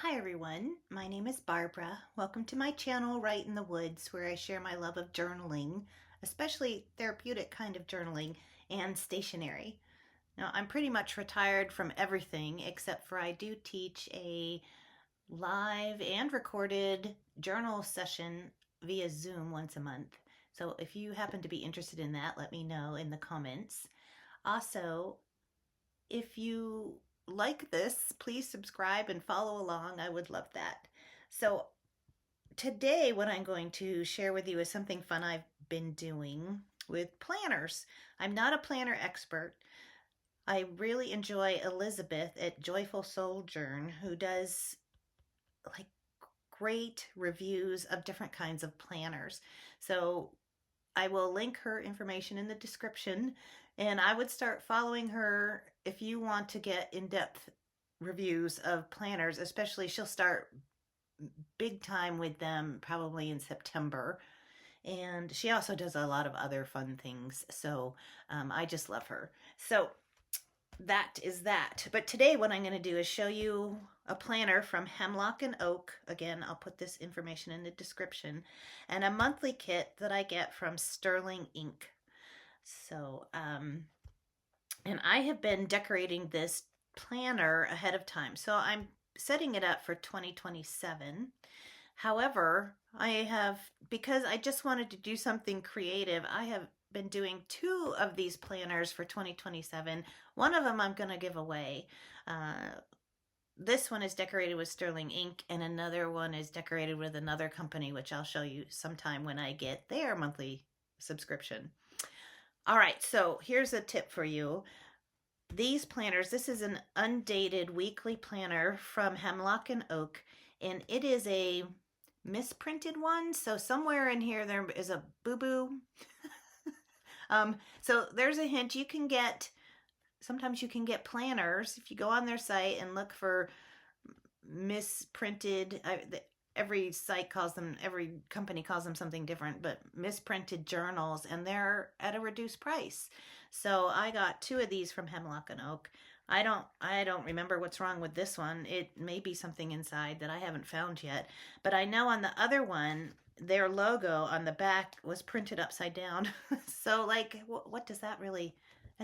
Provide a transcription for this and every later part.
Hi everyone, my name is Barbara. Welcome to my channel Right in the Woods, where I share my love of journaling, especially therapeutic kind of journaling and stationery. Now I'm pretty much retired from everything except for I do teach a live and recorded journal session via Zoom once a month. So if you happen to be interested in that, let me know in the comments. Also, if you like this, please subscribe and follow along. I would love that. So today what I'm going to share with you is something fun I've been doing with planners. I'm not a planner expert. I really enjoy Elizabeth at Joyful Sojourn, who does like great reviews of different kinds of planners. So I will link her information in the description, and I would start following her if you want to get in-depth reviews of planners. Especially she'll start big time with them probably in September, and she also does a lot of other fun things. So I just love her. So that is that. But today what I'm going to do is show you a planner from Hemlock and Oak. Again, I'll put this information in the description. And a monthly kit that I get from Serling Ink. So, and I have been decorating this planner ahead of time. So I'm setting it up for 2027. However, because I just wanted to do something creative, I have been doing two of these planners for 2027. One of them I'm going to give away. This one is decorated with Serling Ink, and another one is decorated with another company, which I'll show you sometime when I get their monthly subscription. All right, so here's a tip for you. These planners, this is an Undated weekly planner from Hemlock and Oak, and it is a misprinted one. So somewhere in here there is a boo-boo. So there's a hint. Sometimes you can get planners if you go on their site and look for misprinted. Every company calls them something different, but misprinted journals, and they're at a reduced price. So I got two of these from Hemlock and Oak. I don't remember what's wrong with this one. It may be something inside that I haven't found yet, but I know on the other one, their logo on the back was printed upside down. So like, what does that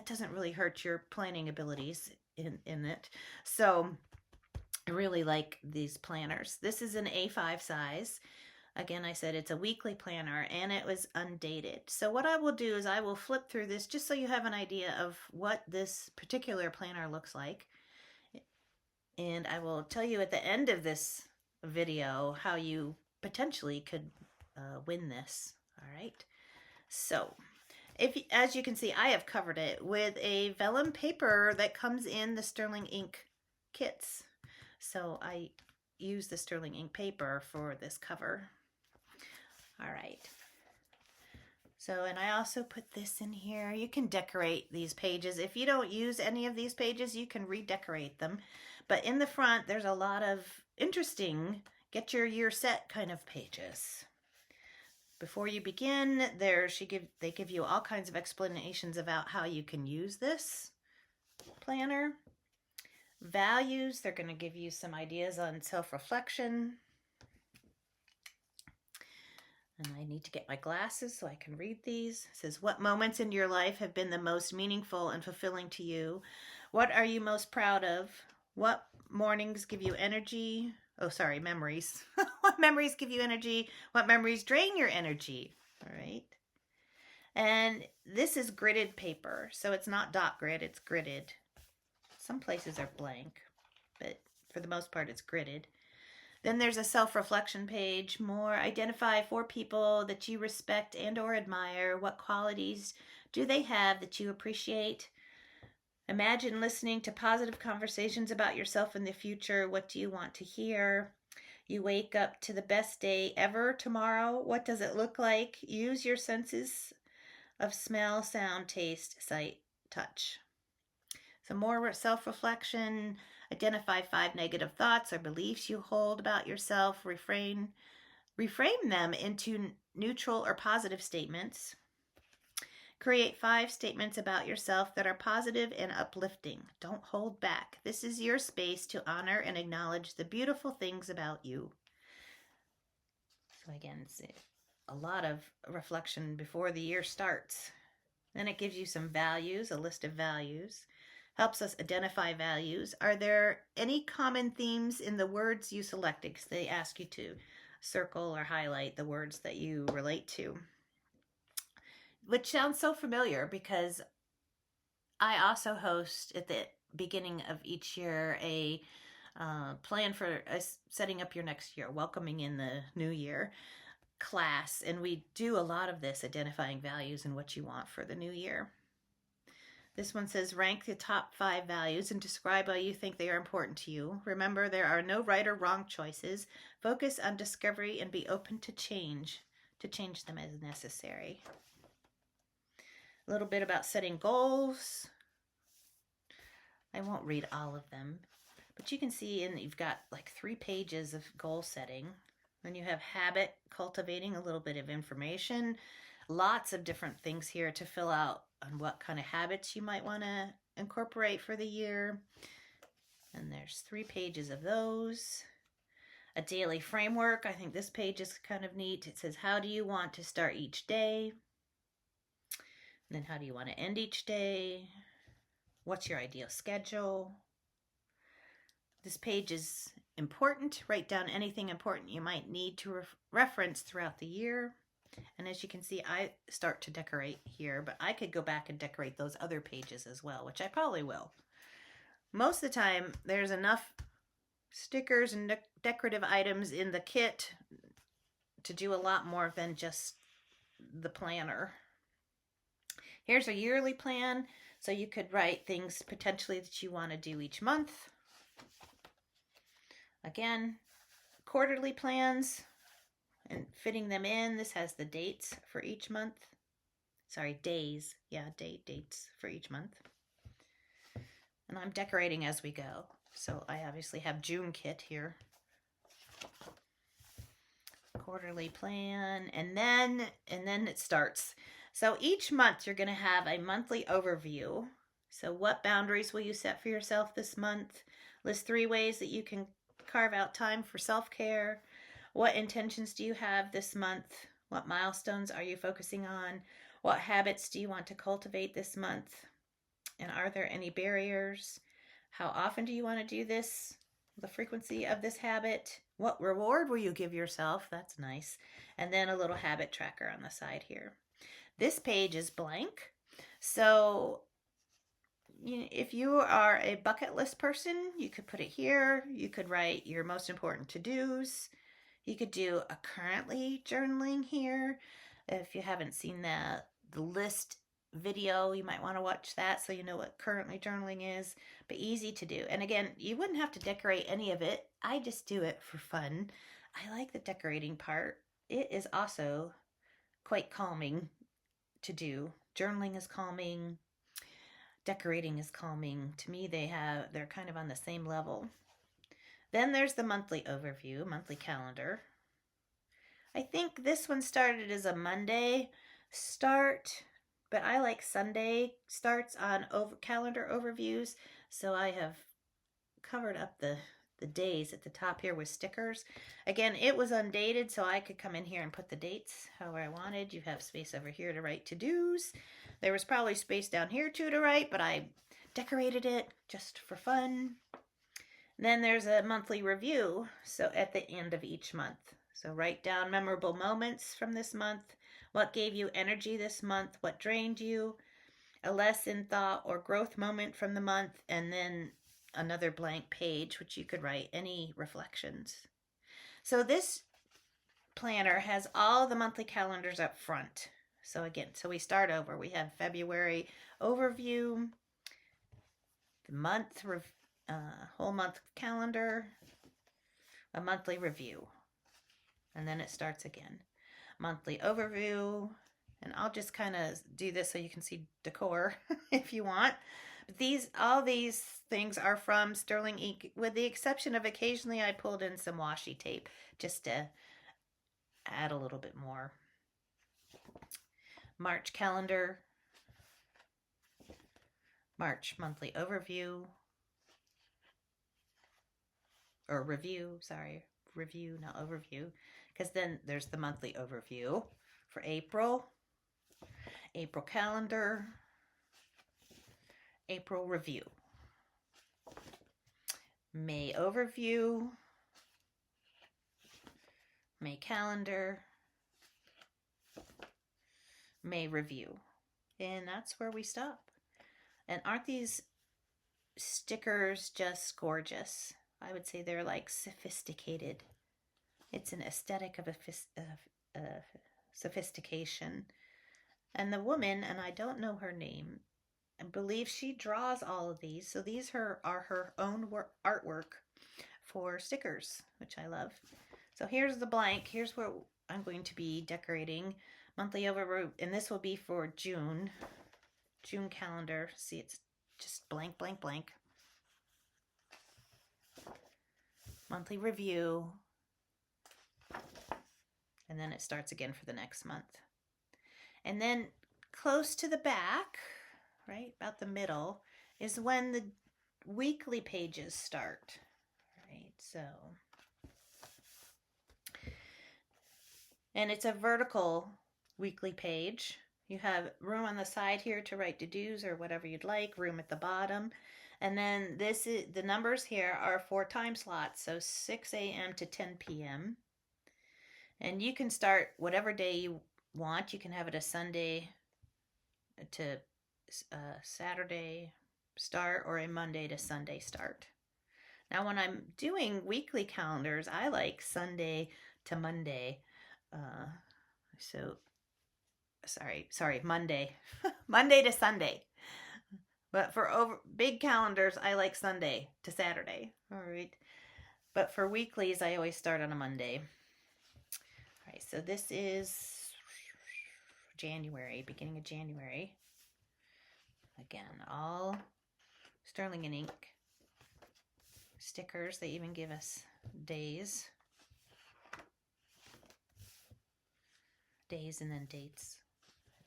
doesn't really hurt your planning abilities in it. So I really like these planners. This is an A5 size. Again, I said it's a weekly planner, and it was undated. So what I will do is I will flip through this just so you have an idea of what this particular planner looks like. And I will tell you at the end of this video how you potentially could win this. All right. So as you can see, I have covered it with a vellum paper that comes in the Serling Ink kits. So I use the Serling Ink paper for this cover. All right. So, and I also put this in here. You can decorate these pages. If you don't use any of these pages, you can redecorate them. But in the front, there's a lot of interesting get your year set kind of pages. Before you begin, they give you all kinds of explanations about how you can use this planner. Values, they're going to give you some ideas on self-reflection. And I need to get my glasses so I can read these. It says, what moments in your life have been the most meaningful and fulfilling to you? What are you most proud of? What mornings give you energy? Oh, sorry, memories. What memories give you energy? What memories drain your energy? All right. And this is gridded paper. So it's not dot grid, it's gridded. Some places are blank, but for the most part, it's gridded. Then there's a self-reflection page. More, identify 4 people that you respect and or admire. What qualities do they have that you appreciate? Imagine listening to positive conversations about yourself in the future. What do you want to hear? You wake up to the best day ever tomorrow. What does it look like? Use your senses of smell, sound, taste, sight, touch. Some more self-reflection. Identify 5 negative thoughts or beliefs you hold about yourself. Reframe them into neutral or positive statements. Create 5 statements about yourself that are positive and uplifting. Don't hold back. This is your space to honor and acknowledge the beautiful things about you. So again, it's a lot of reflection before the year starts. Then it gives you some values, a list of values. Helps us identify values. Are there any common themes in the words you selected? Because they ask you to circle or highlight the words that you relate to. Which sounds so familiar because I also host at the beginning of each year a plan for setting up your next year, welcoming in the new year class. And we do a lot of this, identifying values and what you want for the new year. This one says, rank the top 5 values and describe why you think they are important to you. Remember, there are no right or wrong choices. Focus on discovery and be open to change them as necessary. A little bit about setting goals. I won't read all of them, but you can see you've got like 3 pages of goal setting. Then you have habit cultivating, a little bit of information, lots of different things here to fill out on what kind of habits you might want to incorporate for the year. And there's 3 pages of those. A daily framework. I think this page is kind of neat. It says, how do you want to start each day? And then how do you want to end each day? What's your ideal schedule? This page is important. Write down anything important you might need to reference throughout the year. And as you can see, I start to decorate here, but I could go back and decorate those other pages as well, which I probably will. Most of the time, there's enough stickers and decorative items in the kit to do a lot more than just the planner. Here's a yearly plan, so you could write things potentially that you want to do each month. Again, quarterly plans and fitting them in. This has the dates for each month. Sorry, days. Yeah, dates for each month. And I'm decorating as we go. So I obviously have June kit here. Quarterly plan, and then it starts. So each month you're going to have a monthly overview. So what boundaries will you set for yourself this month? List 3 ways that you can carve out time for self-care. What intentions do you have this month? What milestones are you focusing on? What habits do you want to cultivate this month? And are there any barriers? How often do you want to do this? The frequency of this habit. What reward will you give yourself? That's nice. And then a little habit tracker on the side here. This page is blank. So if you are a bucket list person, you could put it here. You could write your most important to-dos. You could do a currently journaling here. If you haven't seen the list video, you might want to watch that so you know what currently journaling is, but easy to do. And again, you wouldn't have to decorate any of it. I just do it for fun. I like the decorating part. It is also quite calming to do. Journaling is calming. Decorating is calming. To me, they're kind of on the same level. Then there's the monthly overview, monthly calendar. I think this one started as a Monday start, but I like Sunday starts on calendar overviews. So I have covered up the days at the top here with stickers. Again, it was undated, so I could come in here and put the dates however I wanted. You have space over here to write to-dos. There was probably space down here too to write, but I decorated it just for fun. Then there's a monthly review, so at the end of each month. So write down memorable moments from this month. What gave you energy this month? What drained you? A lesson, thought, or growth moment from the month, and then another blank page, which you could write any reflections. So this planner has all the monthly calendars up front. So again, we start over. We have February overview, the whole month calendar, a monthly review, and then it starts again. Monthly overview, and I'll just kind of do this so you can see decor if you want. All these things are from Sterling ink, with the exception of occasionally I pulled in some washi tape just to add a little bit more. March calendar. March monthly overview, or review, sorry, review, not overview, because then there's the monthly overview for April, April calendar, April review, May overview, May calendar, May review. And that's where we stop. And aren't these stickers just gorgeous? I would say they're like sophisticated. It's an aesthetic of sophistication. And the woman, and I don't know her name, I believe she draws all of these. So these are her own artwork for stickers, which I love. So here's the blank. Here's where I'm going to be decorating monthly overview, and this will be for June calendar. See, it's just blank, blank, blank. Monthly review, and then it starts again for the next month. And then close to the back, right about the middle, is when the weekly pages start, right? So, and it's a vertical weekly page. You have room on the side here to write to-dos or whatever you'd like, room at the bottom. And then this is the numbers here are for time slots, so 6 a.m. to 10 p.m. And you can start whatever day you want. You can have it a Sunday to Saturday start or a Monday to Sunday start. Now, when I'm doing weekly calendars, I like Sunday to Monday. Monday. Monday to Sunday. But for big calendars, I like Sunday to Saturday. All right. But for weeklies, I always start on a Monday. All right, so this is January, beginning of January. Again, all Serling and ink stickers. They even give us days and then dates.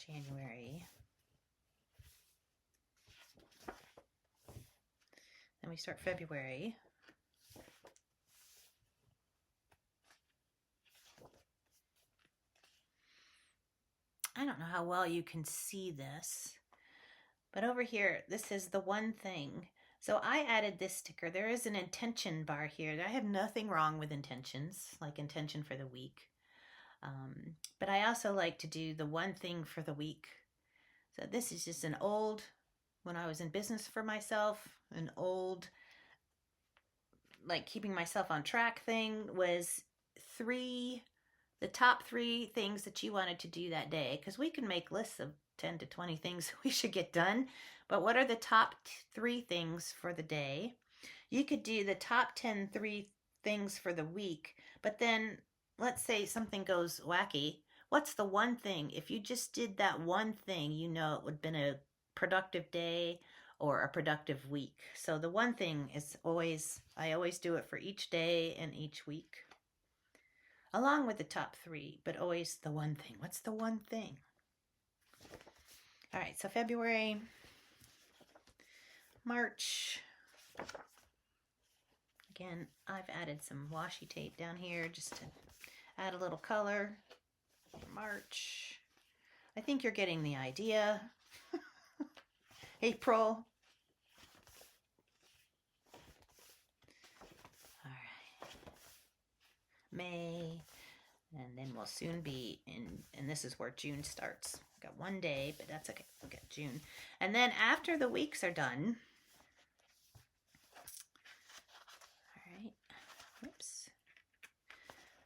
January. Then we start February. I don't know how well you can see this, but over here, this is the one thing. So I added this sticker. There is an intention bar here. I have nothing wrong with intentions, like intention for the week. But I also like to do the one thing for the week. So this is just an old, when I was in business for myself, an old, like keeping myself on track thing was the top 3 things that you wanted to do that day. Because we can make lists of 10 to 20 things we should get done. But what are the top 3 things for the day? You could do the top 3 things for the week, but then let's say something goes wacky. What's the one thing? If you just did that one thing, you know it would have been a productive day or a productive week. So the one thing is I always do it for each day and each week. Along with the top 3, but always the one thing. What's the one thing? All right, so February, March. Again, I've added some washi tape down here just to add a little color. March. I think you're getting the idea. April. All right. May. And then we'll soon be in, and this is where June starts. We've got one day, but that's okay. We'll get June. And then after the weeks are done, all right, whoops.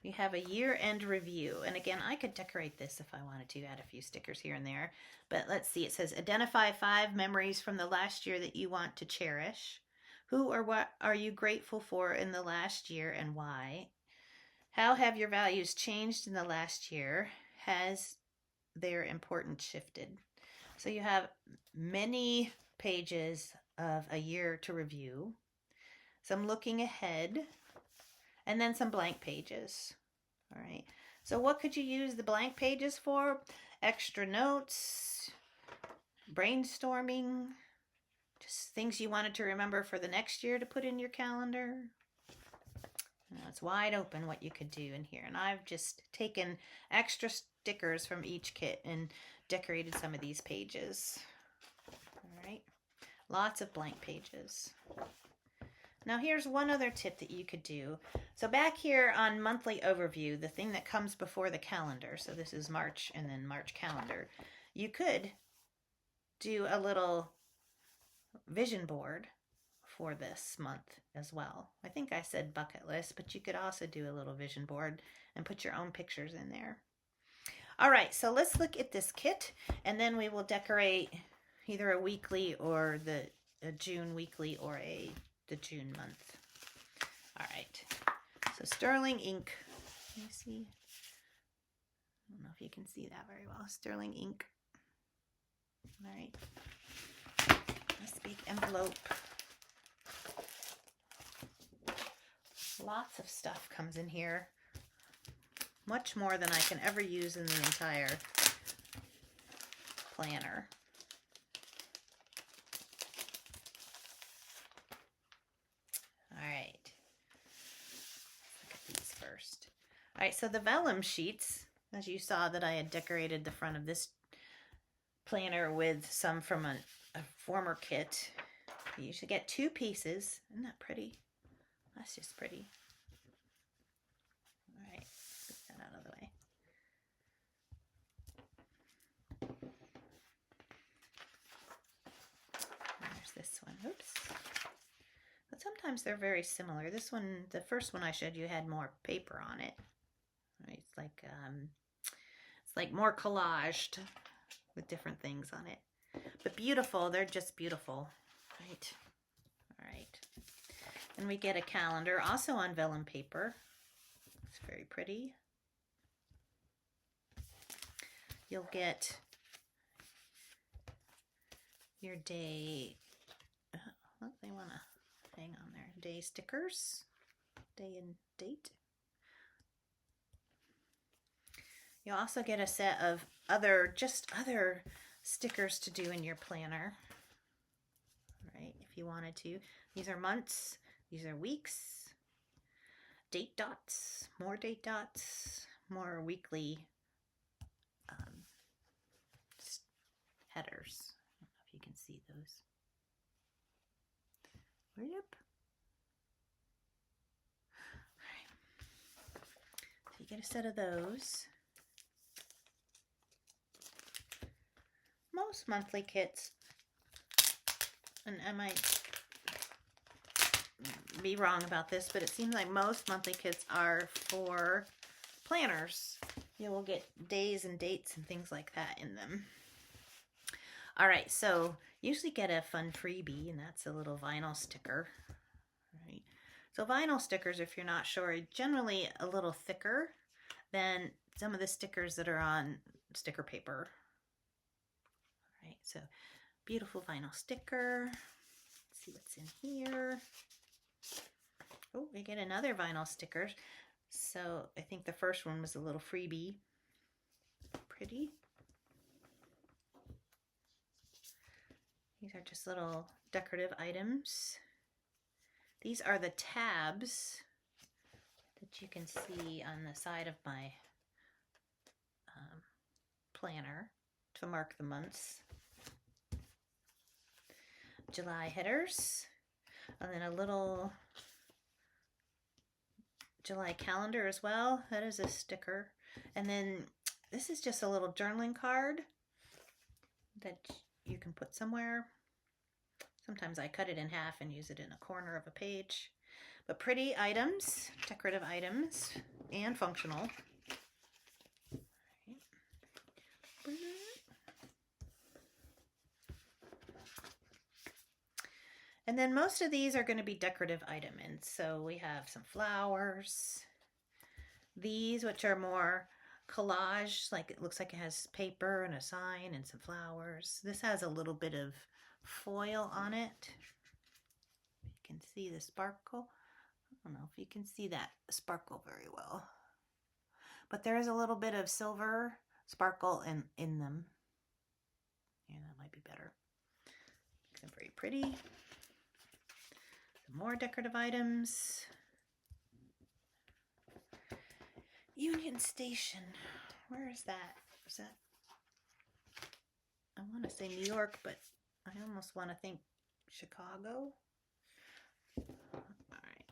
We have a year-end review. And again, I could decorate this if I wanted to, add a few stickers here and there. But let's see, it says, identify 5 memories from the last year that you want to cherish. Who or what are you grateful for in the last year and why? How have your values changed in the last year? Has their importance shifted? So you have many pages of a year to review, some looking ahead, and then some blank pages. All right. So what could you use the blank pages for? Extra notes, brainstorming, Just things you wanted to remember for the next year to put in your calendar. Now it's wide open what you could do in here. And I've just taken extra stickers from each kit and decorated some of these pages. All right. Lots of blank pages. Now here's one other tip that you could do. So back here on monthly overview, the thing that comes before the calendar, so this is March and then March calendar, you could do a little vision board for this month as well. I think I said bucket list, but you could also do a little vision board and put your own pictures in there. All right, so let's look at this kit, and then we will decorate either a weekly or a June weekly or the June month. All right, so Sterling ink. Let me see. I don't know if you can see that very well. Sterling ink. All right. Nice big envelope. Lots of stuff comes in here. Much more than I can ever use in the entire planner. All right. Look at these first. All right, so the vellum sheets, as you saw that I had decorated the front of this planner with some from a former kit. You should get 2 pieces. Isn't that pretty? That's just pretty. All right, get that out of the way. There's this one. Oops. But sometimes they're very similar. This one, the first one I showed you, had more paper on it. Right? It's like more collaged with different things on it. But beautiful. They're just beautiful. Right. All right. And we get a calendar, also on vellum paper. It's very pretty. You'll get your day, they want to hang on there, day stickers, day and date. You'll also get a set of other stickers to do in your planner, right, if you wanted to. These are months. These are weeks, date dots, more weekly headers. I don't know if you can see those. Yep. All right. So you get a set of those. Most monthly kits, and I might be wrong about this, but it seems like most monthly kits are for planners. You will get days and dates and things like that in them. All right, so usually get a fun freebie, and that's a little vinyl sticker. All right. So vinyl stickers, if you're not sure, are generally a little thicker than some of the stickers that are on sticker paper. All right, so beautiful vinyl sticker. Let's see what's in here. Oh, we get another vinyl sticker. So I think the first one was a little freebie. Pretty. These are just little decorative items. These are the tabs that you can see on the side of my planner to mark the months. July headers, and then a little July calendar as well. That is a sticker. And then this is just a little journaling card that you can put somewhere. Sometimes I cut it in half and use it in a corner of a page. But pretty items, decorative items, and functional. And then most of these are going to be decorative items. So we have some flowers. These, which are more collage, like it looks like it has paper and a sign and some flowers. This has a little bit of foil on it. You can see the sparkle. I don't know if you can see that sparkle very well. But there is a little bit of silver sparkle in them. Yeah, that might be better. They're very pretty. Some more decorative items. Union Station. Where is that? Is that? I want to say New York, but I almost want to think Chicago. All right.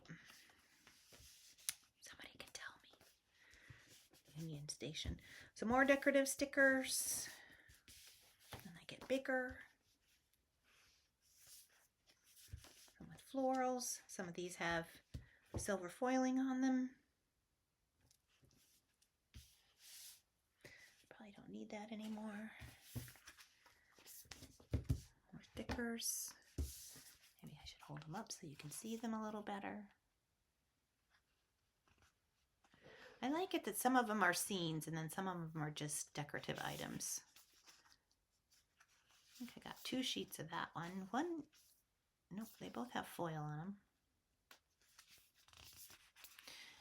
Somebody can tell me. Union Station. Some more decorative stickers. And they get bigger. Some with florals. Some of these have silver foiling on them. Probably don't need that anymore. More stickers. Maybe I should hold them up so you can see them a little better. I like it that some of them are scenes and then some of them are just decorative items. I think I got 2 sheets of that one. Nope, they both have foil on them.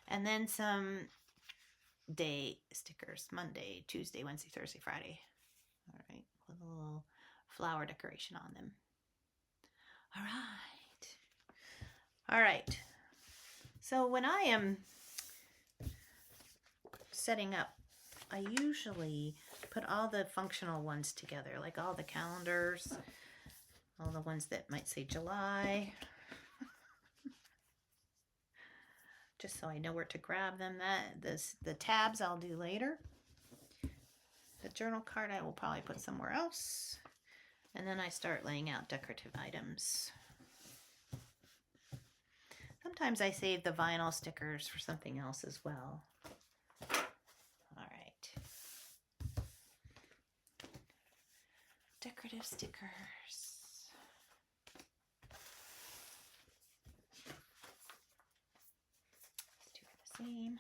And then some day stickers. Monday, Tuesday, Wednesday, Thursday, Friday. All right, with a little flower decoration on them. All right. All right. So when I am setting up, I usually put all the functional ones together, like all the calendars, all the ones that might say July, just so I know where to grab them. The tabs I'll do later. The journal card I will probably put somewhere else. And then I start laying out decorative items. Sometimes I save the vinyl stickers for something else as well. All right. Decorative stickers. These 2 are the same.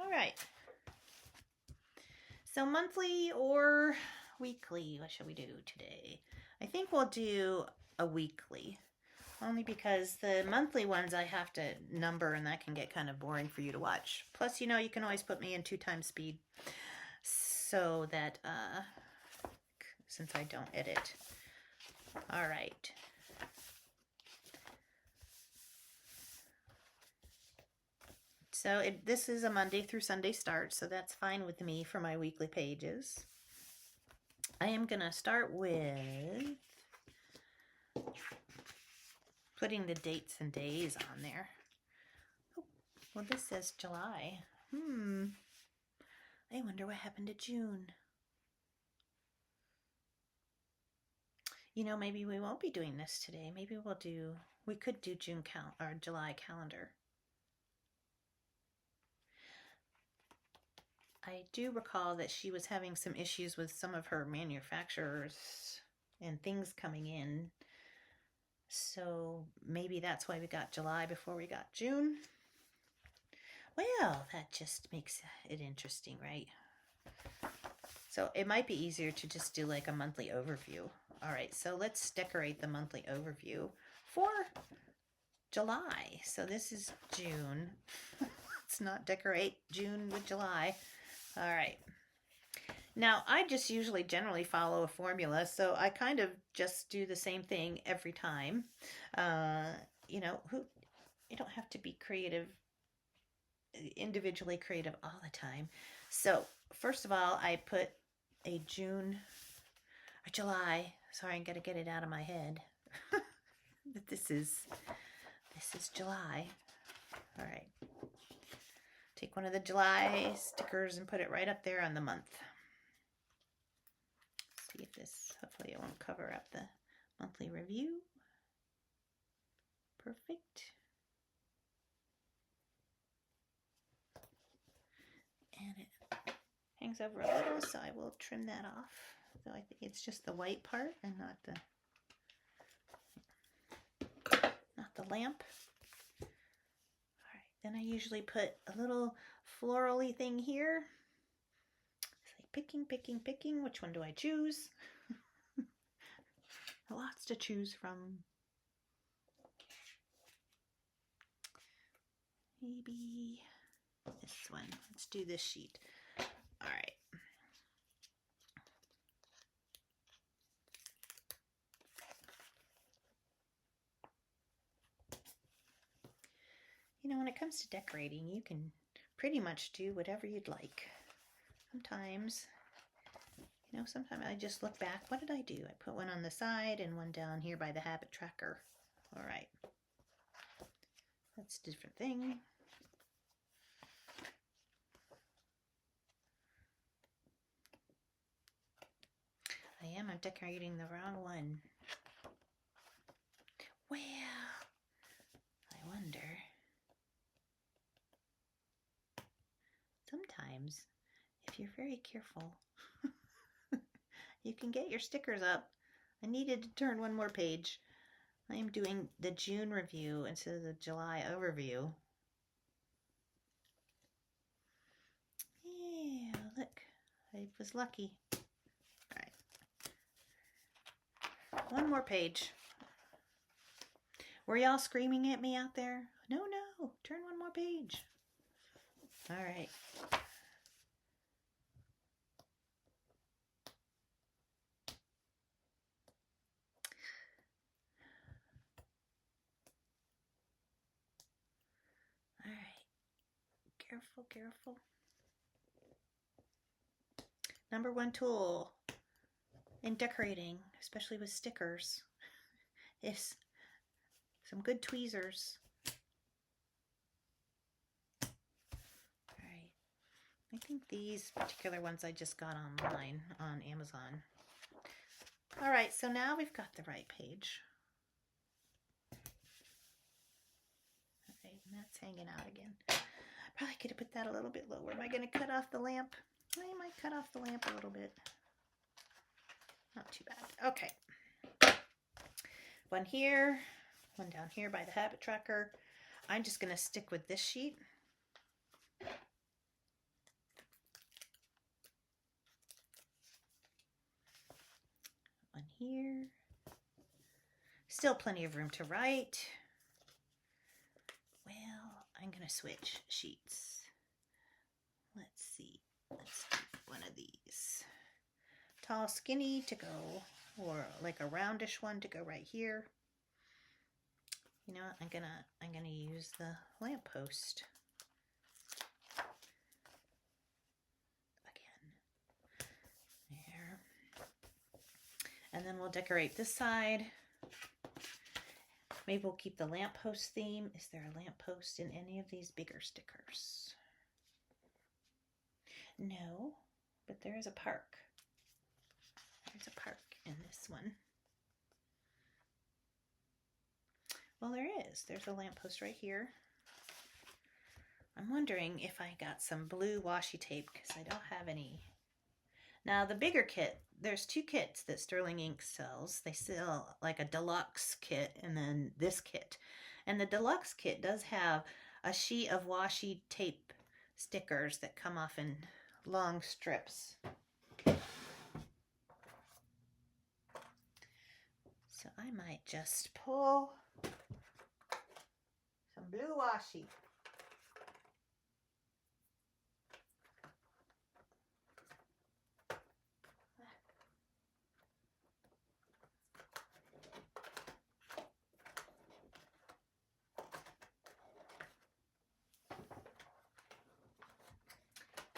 All right. So monthly or weekly, what should we do today? I think we'll do a weekly, only because the monthly ones I have to number and that can get kind of boring for you to watch. Plus, you know, you can always put me in 2 times speed so that, since I don't edit. All right. So this is a Monday through Sunday start, so that's fine with me for my weekly pages. I am going to start with putting the dates and days on there. Oh, well, this says July. I wonder what happened to June. You know, maybe we won't be doing this today. Maybe we could do July calendar. I do recall that she was having some issues with some of her manufacturers and things coming in. So maybe that's why we got July before we got June. Well, that just makes it interesting, right? So it might be easier to just do like a monthly overview. All right, so let's decorate the monthly overview for July. So this is June. Let's not decorate June with July. All right. Now, I just usually generally follow a formula, so I kind of just do the same thing every time. You know, you don't have to be creative, individually creative all the time. So, first of all, I put a July. Sorry, I got to get it out of my head. But this is July. All right. Take one of the July stickers and put it right up there on the month. See if hopefully it won't cover up the monthly review. Perfect. And it hangs over a little, so I will trim that off. So I think it's just the white part and not the lamp. Then I usually put a little floral-y thing here. It's like picking. Which one do I choose? Lots to choose from. Maybe this one. Let's do this sheet. All right. You know, when it comes to decorating, you can pretty much do whatever you'd like. Sometimes, you know, sometimes I just look back. What did I do? I put one on the side and one down here by the habit tracker. All right. That's a different thing. I'm decorating the wrong one. Well, I wonder. Sometimes, if you're very careful, you can get your stickers up. I needed to turn one more page. I am doing the June review instead of the July overview. Yeah, look, I was lucky. All right, one more page. Were y'all screaming at me out there? No, no, turn one more page. All right. All right. Careful, careful. Number one tool in decorating, especially with stickers, is some good tweezers. All right. I think these particular ones I just got online on Amazon. All right, so now we've got the right page. All right, and that's hanging out again. Probably could have put that a little bit lower. Am I going to cut off the lamp? I might cut off the lamp a little bit. Not too bad. Okay. One here, one down here by the habit tracker. I'm just going to stick with this sheet. One here. Still plenty of room to write. Well, I'm going to switch sheets. Let's see. Let's do one of these. Tall, skinny to go, or like a roundish one to go right here. You know, I'm gonna use the lamppost again. There. And then we'll decorate this side. Maybe we'll keep the lamppost theme. Is there a lamppost in any of these bigger stickers? No, but there is a park. There's a park in this one. Well, there is. There's a lamppost right here. I'm wondering if I got some blue washi tape because I don't have any. Now, the bigger kit, there's two kits that Serling Ink sells. They sell like a deluxe kit and then this kit. And the deluxe kit does have a sheet of washi tape stickers that come off in long strips. So I might just pull some blue washi.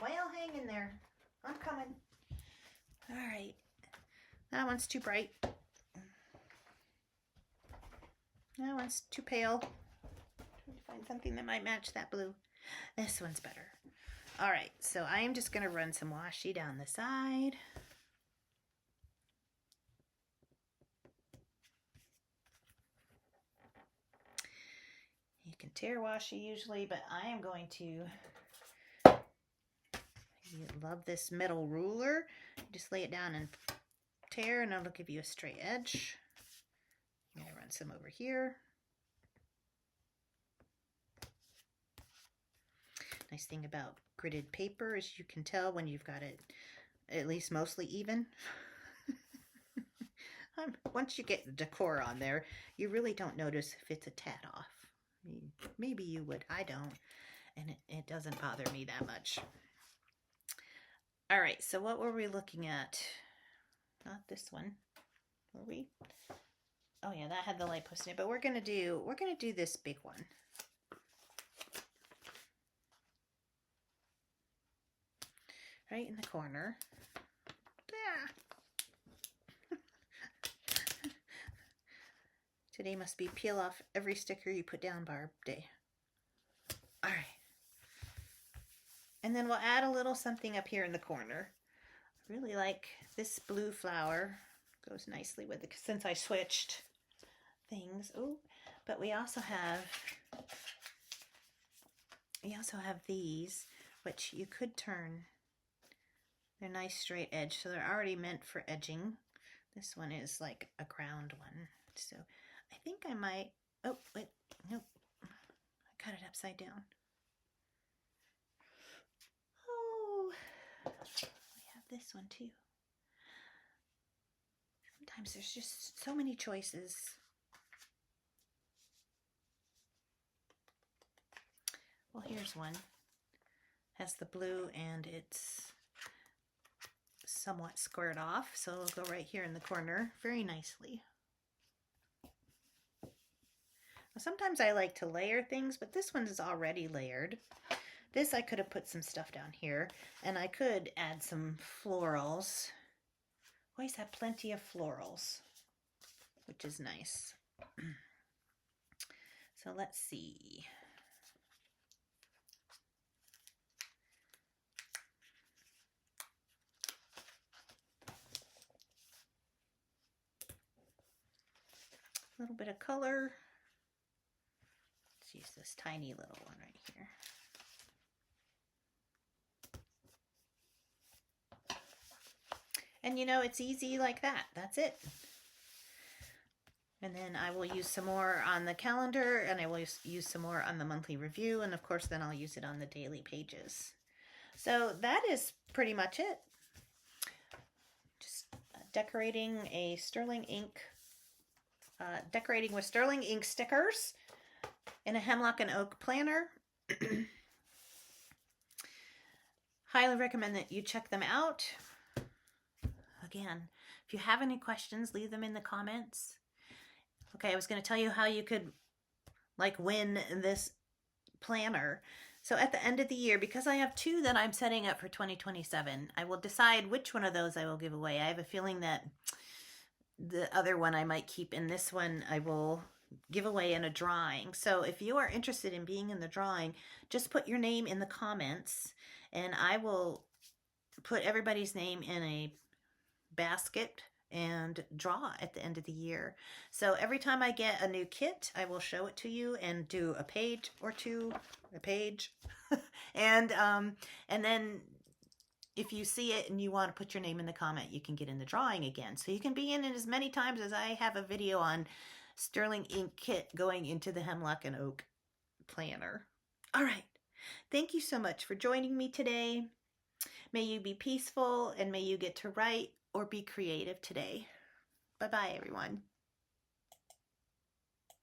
Well, hang in there. I'm coming. All right. That one's too bright. That one's too pale. Trying to find something that might match that blue. This one's better. All right, so I am just going to run some washi down the side. You can tear washi usually, but I am going to. You love this metal ruler. Just lay it down and tear, and it'll give you a straight edge. I'm going to run some over here. Nice thing about gridded paper is you can tell when you've got it at least mostly even. Once you get the decor on there, you really don't notice if it's a tad off. Maybe you would. I don't. And it doesn't bother me that much. All right, so what were we looking at? Not this one. Were we? Oh yeah, that had the light post in it, but we're gonna do this big one. right in the corner. Yeah. Today must be peel off every sticker you put down, Barb day. All right. And then we'll add a little something up here in the corner. I really like this blue flower. Goes nicely with it since I switched things. Oh, but we also have these, which you could turn. They're nice straight edge, so they're already meant for edging. This one is like a ground one. So I think I might, oh, wait, nope. I cut it upside down. Oh, we have this one too. Sometimes there's just so many choices. Well, here's one. Has the blue and it's somewhat squared off, so it'll go right here in the corner very nicely. Sometimes I like to layer things, but this one is already layered. This I could have put some stuff down here, and I could add some florals. Always have plenty of florals, which is nice. So let's see. A little bit of color. Let's use this tiny little one right here. And you know, it's easy like that. That's it. And then I will use some more on the calendar, and I will use some more on the monthly review, and of course then I'll use it on the daily pages. So that is pretty much it. Just decorating a Serling ink, decorating with Serling ink stickers in a Hemlock and Oak planner. Highly recommend that you check them out. Again, if you have any questions, leave them in the comments. Okay, I was going to tell you how you could win this planner. So at the end of the year, because I have 2 that I'm setting up for 2027, I will decide which one of those I will give away. I have a feeling that the other one I might keep, and this one I will give away in a drawing. So if you are interested in being in the drawing, just put your name in the comments, and I will put everybody's name in a basket and draw at the end of the year. So every time I get a new kit, I will show it to you and do a page or two, and then if you see it and you want to put your name in the comment, you can get in the drawing again. So you can be in it as many times as I have a video on Serling ink kit going into the Hemlock and Oak planner. All right. Thank you so much for joining me today. May you be peaceful, and may you get to write or be creative today. Bye-bye, everyone.